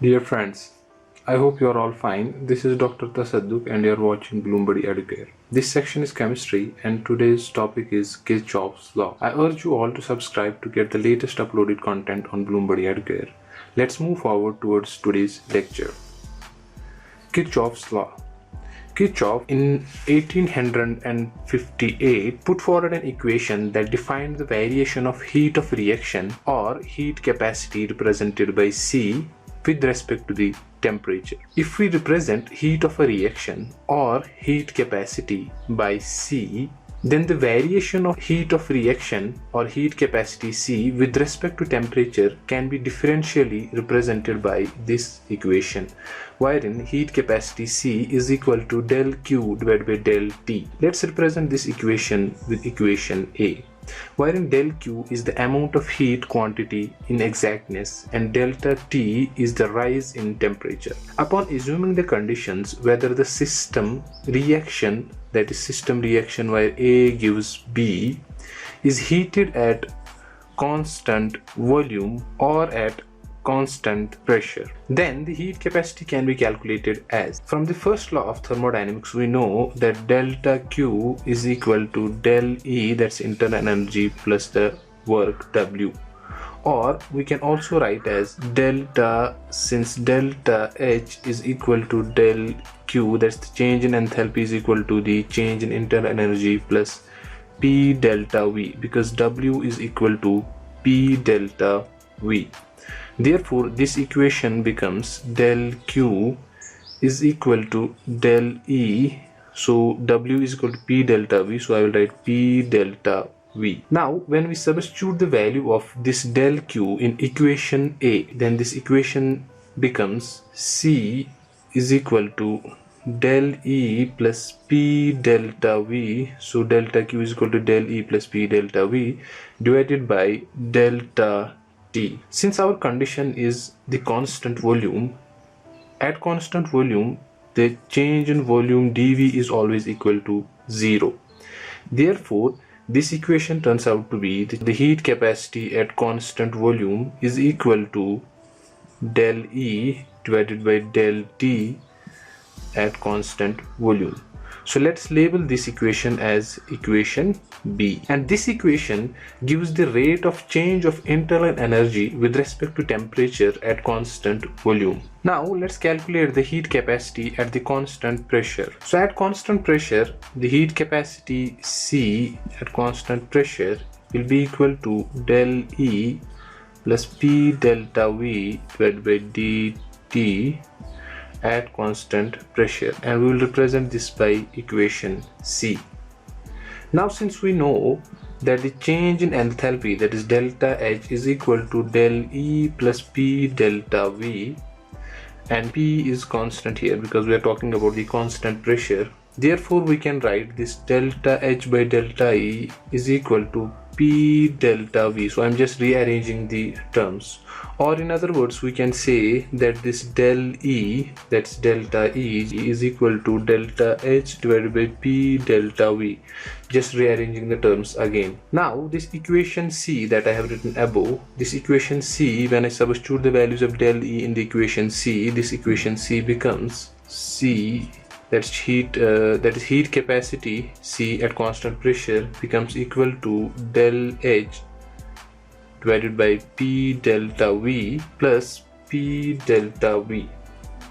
Dear friends, I hope you are all fine. This is Dr. Tasadduk and you are watching Bloomberg Educare. This section is chemistry and today's topic is Kirchoff's law. I urge you all to subscribe to get the latest uploaded content on Bloomberg Educare. Let's move forward towards today's lecture. Kirchoff's law. Kirchoff in 1858 put forward an equation that defined the variation of heat of reaction or heat capacity represented by C with respect to the temperature. If we represent heat of a reaction or heat capacity by C, then the variation of heat of reaction or heat capacity C with respect to temperature can be differentially represented by this equation, wherein heat capacity C is equal to del Q divided by del T. Let's represent this equation with equation A, wherein del Q is the amount of heat quantity in exactness and delta T is the rise in temperature. Upon assuming the conditions whether the system reaction, that is system reaction where A gives B, is heated at constant volume or at constant pressure, then the heat capacity can be calculated as, from the first law of thermodynamics we know that delta Q is equal to del E, that's internal energy, plus the work W, or we can also write as delta, since delta H is equal to del Q, that's the change in enthalpy, is equal to the change in internal energy plus P delta V, because W is equal to P delta V. Therefore, this equation becomes del Q is equal to del E, so W is equal to P delta V, so I will write P delta V. Now, when we substitute the value of this del Q in equation A, then this equation becomes C is equal to del E plus P delta V, so delta Q is equal to del E plus P delta V divided by delta T. Since our condition is the constant volume, at constant volume the change in volume dV is always equal to 0. Therefore, this equation turns out to be the heat capacity at constant volume is equal to del E divided by del T at constant volume. So let's label this equation as equation B, and this equation gives the rate of change of internal energy with respect to temperature at constant volume. Now let's calculate the heat capacity at the constant pressure. So at constant pressure, the heat capacity C at constant pressure will be equal to del E plus P delta V divided by dt at constant pressure, and we will represent this by equation C. Now, since we know that the change in enthalpy, that is delta H, is equal to del E plus P delta V, and P is constant here because we are talking about the constant pressure, therefore we can write this delta H by delta E is equal to P delta V. So I'm just rearranging the terms, or in other words we can say that this del E, that's delta E, is equal to delta H divided by P delta V, just rearranging the terms again. Now this equation C that I have written above, this equation C, when I substitute the values of del E in the equation C, this equation C becomes C, that is heat capacity C at constant pressure becomes equal to del H divided by P delta V plus P delta V.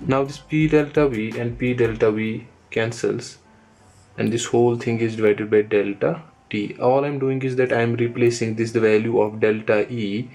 Now this P delta V and P delta V cancels, and this whole thing is divided by delta T. All I'm doing is that I'm replacing the value of delta E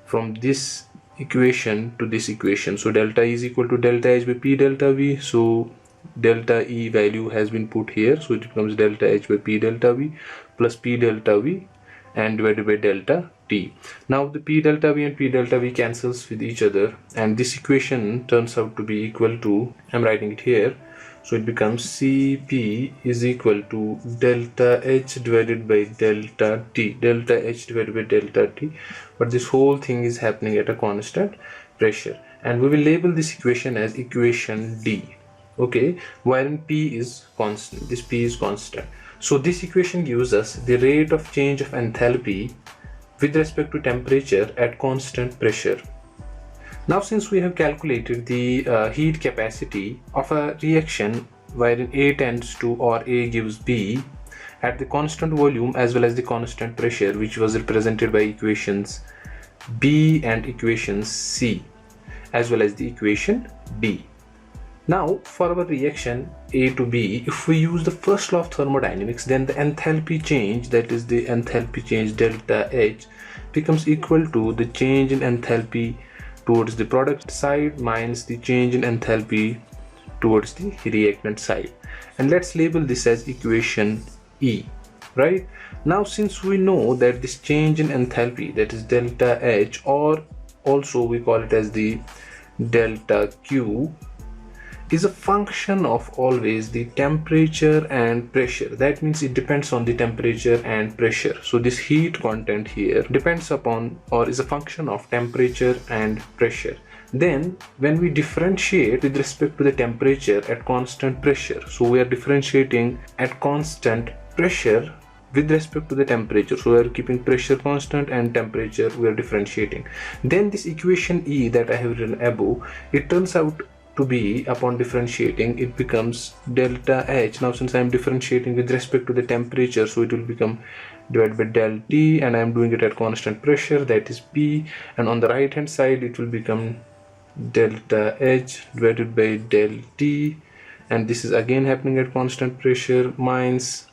from this equation to this equation. So delta E is equal to delta H by P delta V, so delta E value has been put here, so it becomes delta H by P delta V plus P delta V and divided by delta T. Now the P delta V and P delta V cancels with each other, and this equation turns out to be equal to, I'm writing it here, so it becomes Cp is equal to delta H divided by delta T, delta H divided by delta T, but this whole thing is happening at a constant pressure, and we will label this equation as equation D. Okay, wherein P is constant, this P is constant. So this equation gives us the rate of change of enthalpy with respect to temperature at constant pressure. Now since we have calculated the heat capacity of a reaction wherein A tends to or A gives B at the constant volume as well as the constant pressure, which was represented by equations B and equations C as well as the equation D. Now for our reaction A to B, if we use the first law of thermodynamics, then the enthalpy change, that is the enthalpy change delta H, becomes equal to the change in enthalpy towards the product side minus the change in enthalpy towards the reactant side. And let's label this as equation E, right? Now since we know that this change in enthalpy, that is delta H, or also we call it as the delta Q, is a function of always the temperature and pressure. That means it depends on the temperature and pressure. So this heat content here depends upon or is a function of temperature and pressure. Then when we differentiate with respect to the temperature at constant pressure, so we are differentiating at constant pressure with respect to the temperature, so we are keeping pressure constant and temperature we are differentiating. Then this equation E that I have written above, it turns out to be, upon differentiating, it becomes delta H. Now since I am differentiating with respect to the temperature, so it will become divided by del T, and I am doing it at constant pressure, that is P, and on the right hand side it will become delta H divided by del T, and this is again happening at constant pressure, minus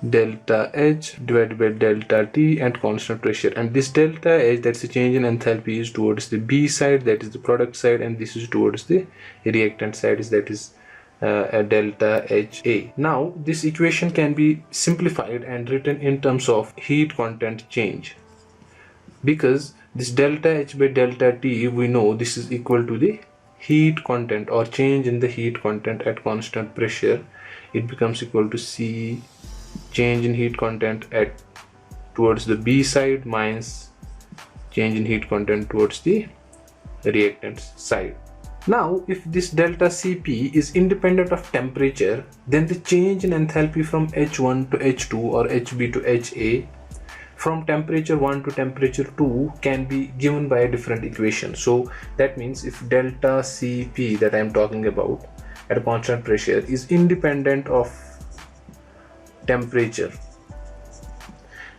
delta H divided by delta T and constant pressure. And this delta H, that's the change in enthalpy, is towards the B side, that is the product side, and this is towards the reactant side, that is a delta HA. Now this equation can be simplified and written in terms of heat content change, because this delta H by delta T, we know this is equal to the heat content or change in the heat content at constant pressure. It becomes equal to C change in heat content at towards the B side minus change in heat content towards the reactant side. Now if this delta Cp is independent of temperature, then the change in enthalpy from H1 to H2 or Hb to HA from temperature 1 to temperature 2 can be given by a different equation. So that means if delta Cp that I am talking about at a constant pressure is independent of temperature,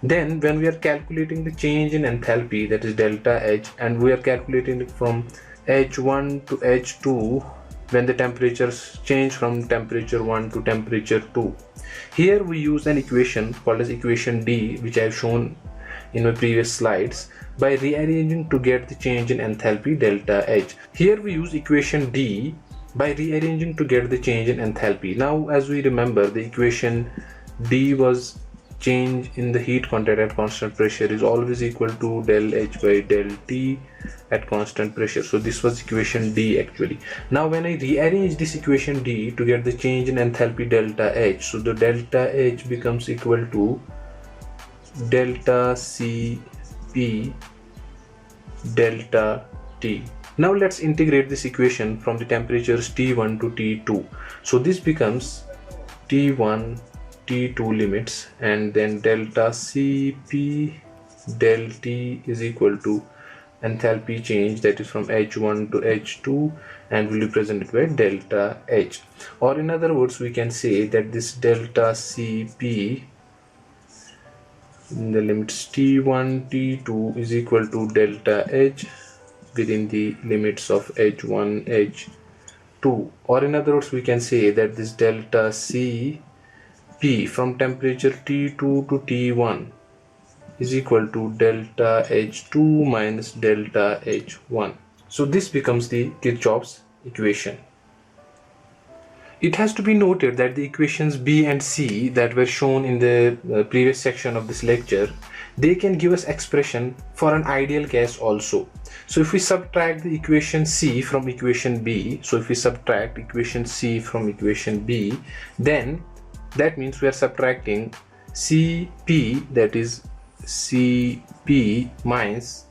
then when we are calculating the change in enthalpy, that is delta H, and we are calculating it from H1 to H2 when the temperatures change from temperature 1 to temperature 2. Here we use an equation called as equation D, which I have shown in my previous slides, by rearranging to get the change in enthalpy delta H. Here we use equation D by rearranging to get the change in enthalpy. Now as we remember, the equation D was change in the heat content at constant pressure is always equal to del H by del T at constant pressure. So this was equation D actually. Now when I rearrange this equation D to get the change in enthalpy delta H, so the delta H becomes equal to delta Cp delta T. Now let's integrate this equation from the temperatures T1 to T2. So this becomes T1 T2 limits, and then delta Cp del T is equal to enthalpy change, that is from H1 to H2, and will be represented by delta H. Or in other words, we can say that this delta Cp in the limits T1 T2 is equal to delta H within the limits of H1 H2. Or in other words, we can say that this delta Cp from temperature T2 to T1 is equal to delta H2 minus delta H1. So this becomes the Kirchoff's equation. It has to be noted that the equations B and C that were shown in the previous section of this lecture, they can give us expression for an ideal gas also. So if we subtract the equation C from equation B, so if we subtract equation C from equation B, then that means we are subtracting Cp, that is Cp minus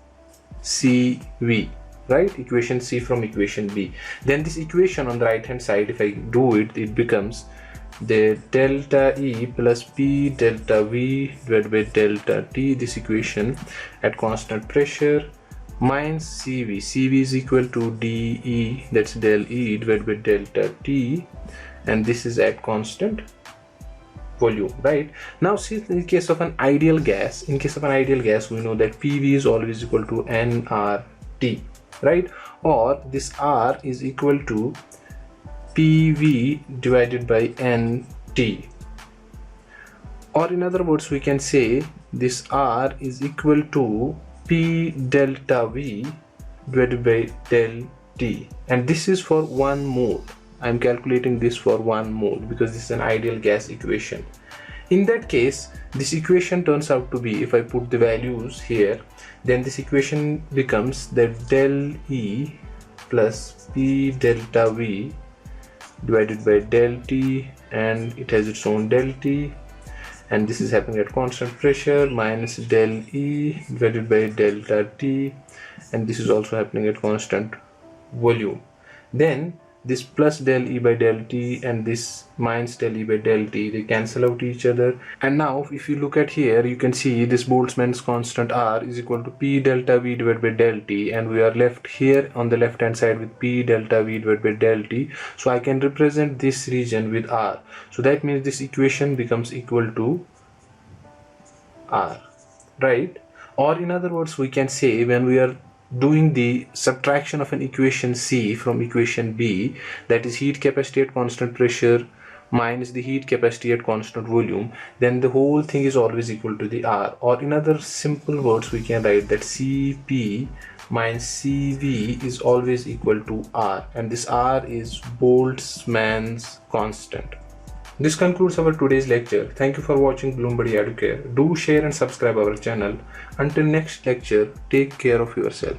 Cv, right? Equation C from equation B. Then this equation on the right hand side, if I do it, it becomes the delta E plus P delta V divided by delta T, this equation at constant pressure, minus CV. CV is equal to dE, that's del E divided by delta T, and this is at constant volume, right? Now see, in case of an ideal gas, we know that PV is always equal to nRT, right? Or this R is equal to PV divided by NT. Or in other words, we can say this R is equal to P delta V divided by del T, and this is for 1 mole. I'm calculating this for 1 mole because this is an ideal gas equation. In that case, this equation turns out to be, if I put the values here, then this equation becomes that del E plus P delta V divided by del T, and it has its own del T, and this is happening at constant pressure, minus del E divided by delta T, and this is also happening at constant volume. Then this plus del E by del T and this minus del E by del T, they cancel out each other. And now if you look at here, you can see this Boltzmann's constant R is equal to P delta V divided by del T, and we are left here on the left hand side with P delta V divided by del T. So I can represent this region with R. So that means this equation becomes equal to R, right? Or in other words, we can say when we are doing the subtraction of an equation C from equation B, that is heat capacity at constant pressure minus the heat capacity at constant volume, then the whole thing is always equal to the R. Or in other simple words, we can write that Cp minus Cv is always equal to R, and this R is Boltzmann's constant. This concludes our today's lecture. Thank you for watching Bloomberg Educare. Do share and subscribe our channel. Until next lecture, take care of yourself.